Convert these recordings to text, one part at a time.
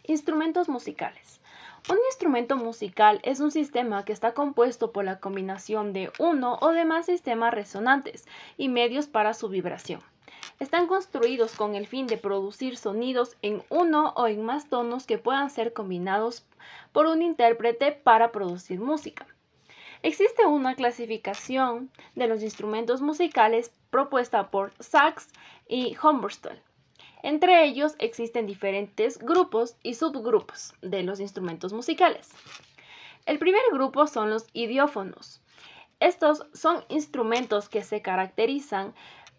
Instrumentos musicales. Un instrumento musical es un sistema que está compuesto por la combinación de uno o de más sistemas resonantes y medios para su vibración. Están construidos con el fin de producir sonidos en uno o en más tonos que puedan ser combinados por un intérprete para producir música. Existe una clasificación de los instrumentos musicales propuesta por Sachs y Humberstall. Entre ellos existen diferentes grupos y subgrupos de los instrumentos musicales. El primer grupo son los idiófonos. Estos son instrumentos que se caracterizan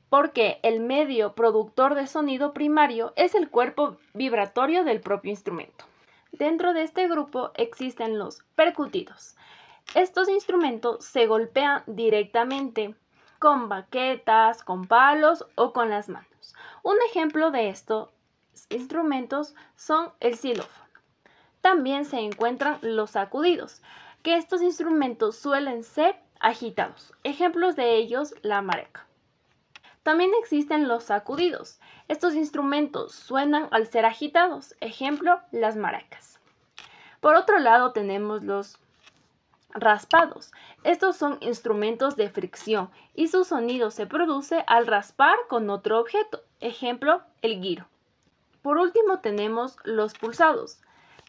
porque el medio productor de sonido primario es el cuerpo vibratorio del propio instrumento. Dentro de este grupo existen los percutidos. Estos instrumentos se golpean directamente con baquetas, con palos o con las manos. Un ejemplo de estos instrumentos son el xilófono. También se encuentran los sacudidos, que estos instrumentos suelen ser agitados. Ejemplos de ellos, la maraca. También existen los sacudidos. Estos instrumentos suenan al ser agitados. Ejemplo, las maracas. Por otro lado tenemos los raspados. Estos son instrumentos de fricción y su sonido se produce al raspar con otro objeto. Ejemplo, el guiro. Por último tenemos los pulsados.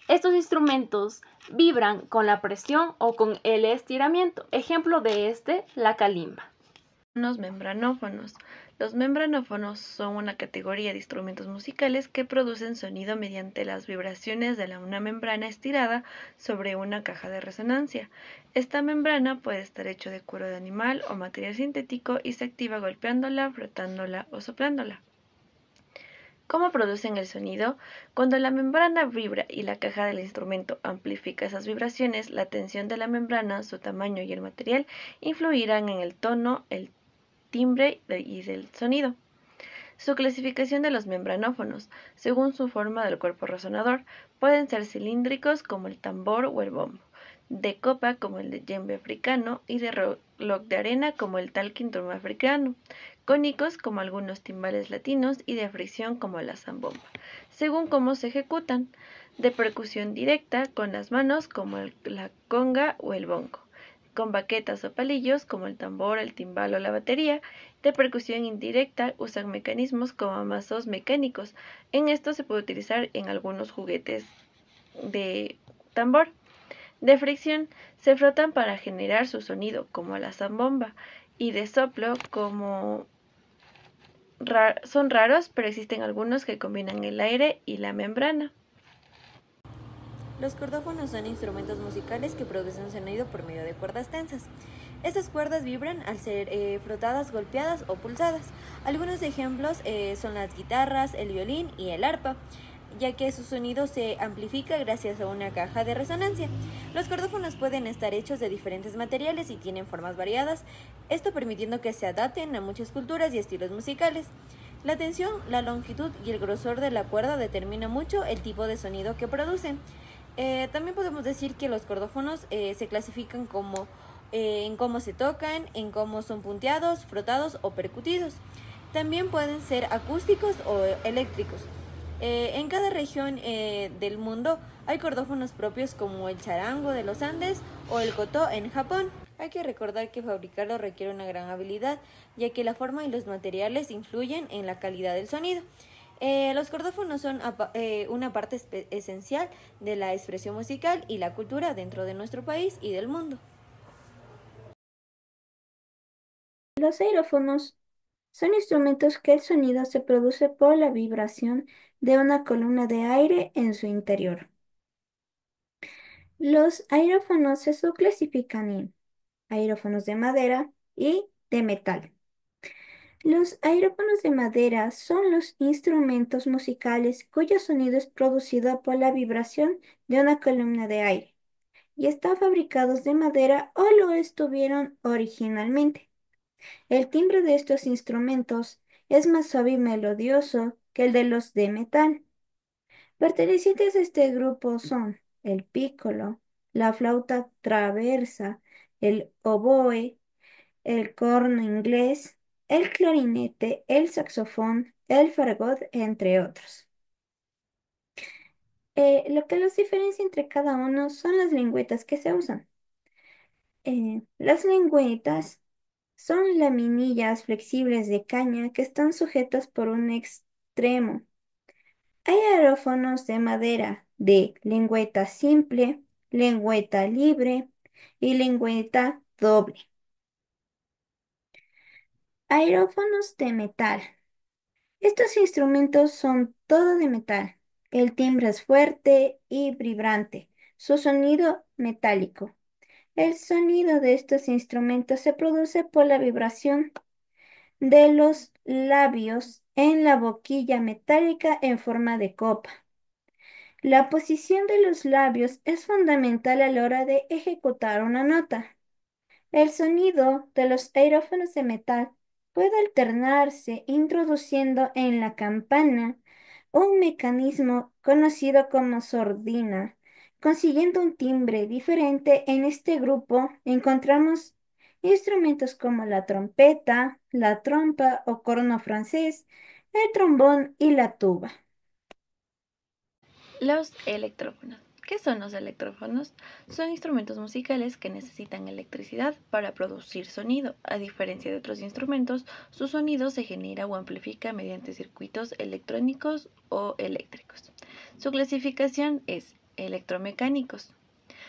Estos instrumentos vibran con la presión o con el estiramiento. Ejemplo de este, la calimba. Los membranófonos. Los membranófonos son una categoría de instrumentos musicales que producen sonido mediante las vibraciones de una membrana estirada sobre una caja de resonancia. Esta membrana puede estar hecha de cuero de animal o material sintético y se activa golpeándola, frotándola o soplándola. ¿Cómo producen el sonido? Cuando la membrana vibra y la caja del instrumento amplifica esas vibraciones, la tensión de la membrana, su tamaño y el material influirán en el tono, el timbre y del sonido. Su clasificación de los membranófonos, según su forma del cuerpo resonador, pueden ser cilíndricos como el tambor o el bombo, de copa como el de djembe africano y de reloj de arena como el talking drum africano, cónicos como algunos timbales latinos y de fricción como la zambomba, según cómo se ejecutan, de percusión directa con las manos como la conga o el bongo, con baquetas o palillos como el tambor, el timbal o la batería. De percusión indirecta usan mecanismos como amazos mecánicos. En esto se puede utilizar en algunos juguetes de tambor. De fricción se frotan para generar su sonido como la zambomba y de soplo como son raros, pero existen algunos que combinan el aire y la membrana. Los cordófonos son instrumentos musicales que producen sonido por medio de cuerdas tensas. Estas cuerdas vibran al ser frotadas, golpeadas o pulsadas. Algunos ejemplos son las guitarras, el violín y el arpa, ya que su sonido se amplifica gracias a una caja de resonancia. Los cordófonos pueden estar hechos de diferentes materiales y tienen formas variadas, esto permitiendo que se adapten a muchas culturas y estilos musicales. La tensión, la longitud y el grosor de la cuerda determina mucho el tipo de sonido que producen. También podemos decir que los cordófonos se clasifican como en cómo se tocan, en cómo son punteados, frotados o percutidos. También pueden ser acústicos o eléctricos. En cada región del mundo hay cordófonos propios como el charango de los Andes o el koto en Japón. Hay que recordar que fabricarlo requiere una gran habilidad, ya que la forma y los materiales influyen en la calidad del sonido. Los cordófonos son una parte esencial de la expresión musical y la cultura dentro de nuestro país y del mundo. Los aerófonos son instrumentos que el sonido se produce por la vibración de una columna de aire en su interior. Los aerófonos se subclasifican en aerófonos de madera y de metal. Los aerófonos de madera son los instrumentos musicales cuyo sonido es producido por la vibración de una columna de aire y están fabricados de madera o lo estuvieron originalmente. El timbre de estos instrumentos es más suave y melodioso que el de los de metal. Pertenecientes a este grupo son el pícolo, la flauta traversa, el oboe, el corno inglés, el clarinete, el saxofón, el fagot, entre otros. Lo que los diferencia entre cada uno son las lengüetas que se usan. Las lengüetas son laminillas flexibles de caña que están sujetas por un extremo. Hay aerófonos de madera de lengüeta simple, lengüeta libre y lengüeta doble. Aerófonos de metal. Estos instrumentos son todo de metal. El timbre es fuerte y vibrante. Su sonido metálico. El sonido de estos instrumentos se produce por la vibración de los labios en la boquilla metálica en forma de copa. La posición de los labios es fundamental a la hora de ejecutar una nota. El sonido de los aerófonos de metal puede alternarse introduciendo en la campana un mecanismo conocido como sordina, consiguiendo un timbre diferente. En este grupo encontramos instrumentos como la trompeta, la trompa o corno francés, el trombón y la tuba. Los electrófonos. ¿Qué son los electrófonos? Son instrumentos musicales que necesitan electricidad para producir sonido. A diferencia de otros instrumentos, su sonido se genera o amplifica mediante circuitos electrónicos o eléctricos. Su clasificación es electromecánicos.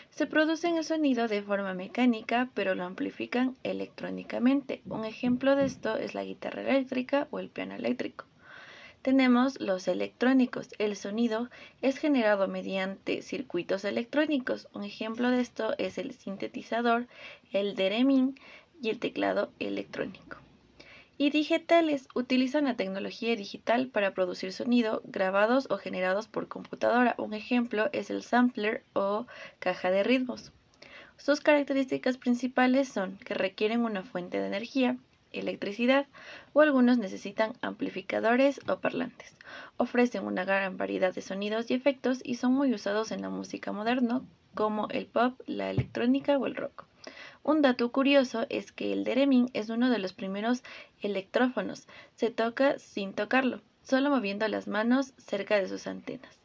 Se producen el sonido de forma mecánica, pero lo amplifican electrónicamente. Un ejemplo de esto es la guitarra eléctrica o el piano eléctrico. Tenemos los electrónicos. El sonido es generado mediante circuitos electrónicos. Un ejemplo de esto es el sintetizador, el theremin y el teclado electrónico. Y digitales utilizan la tecnología digital para producir sonido grabados o generados por computadora. Un ejemplo es el sampler o caja de ritmos. Sus características principales son que requieren una fuente de energía, electricidad, o algunos necesitan amplificadores o parlantes. Ofrecen una gran variedad de sonidos y efectos y son muy usados en la música moderna como el pop, la electrónica o el rock. Un dato curioso es que el theremin es uno de los primeros electrófonos. Se toca sin tocarlo, solo moviendo las manos cerca de sus antenas.